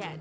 CGTN.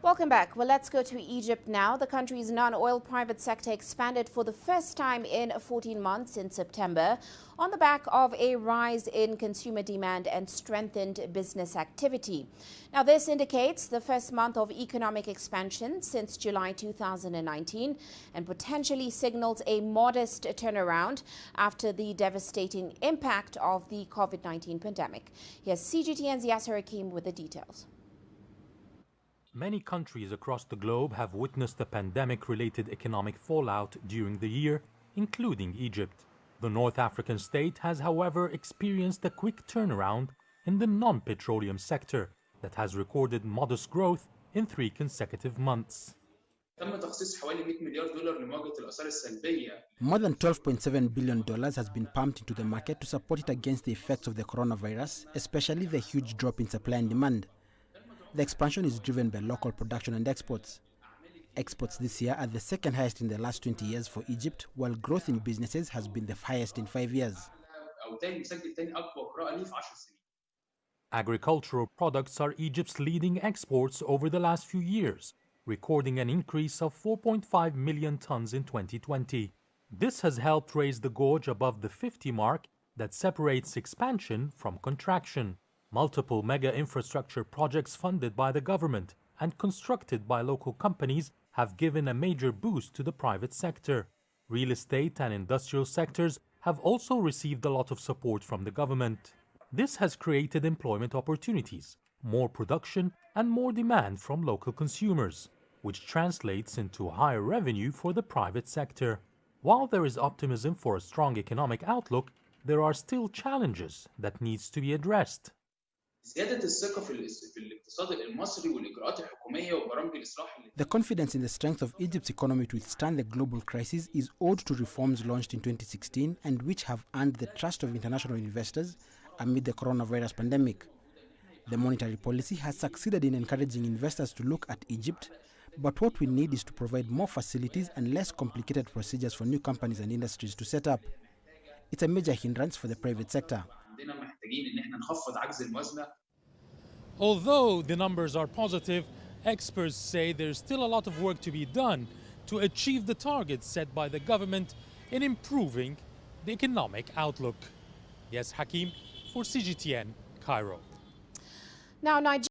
Welcome back. Well, let's go to Egypt now. The country's non-oil private sector expanded for the first time in 14 months in September on the back of a rise in consumer demand and strengthened business activity. Now, this indicates the first month of economic expansion since July 2019 and potentially signals a modest turnaround after the devastating impact of the COVID-19 pandemic. Here's CGTN's Yasser Hakim with the details. Many countries across the globe have witnessed the pandemic-related economic fallout during the year, including Egypt. The North African state has, however, experienced a quick turnaround in the non-petroleum sector that has recorded modest growth in 3 consecutive months. More than $12.7 billion has been pumped into the market to support it against the effects of the coronavirus, especially the huge drop in supply and demand. The expansion is driven by local production and exports. Exports this year are the second highest in the last 20 years for Egypt, while growth in businesses has been the highest in 5 years. Agricultural products are Egypt's leading exports over the last few years, recording an increase of 4.5 million tons in 2020. This has helped raise the gauge above the 50 mark that separates expansion from contraction. Multiple mega infrastructure projects funded by the government and constructed by local companies have given a major boost to the private sector. Real estate and industrial sectors have also received a lot of support from the government. This has created employment opportunities, more production, and more demand from local consumers, which translates into higher revenue for the private sector. While there is optimism for a strong economic outlook, there are still challenges that needs to be addressed. The confidence in the strength of Egypt's economy to withstand the global crisis is owed to reforms launched in 2016 and which have earned the trust of international investors amid the coronavirus pandemic. The monetary policy has succeeded in encouraging investors to look at Egypt, but what we need is to provide more facilities and less complicated procedures for new companies and industries to set up. It's a major hindrance for the private sector. Although the numbers are positive, experts say there's still a lot of work to be done to achieve the targets set by the government in improving the economic outlook. Yes, Hakim for CGTN, Cairo. Now, Nigeria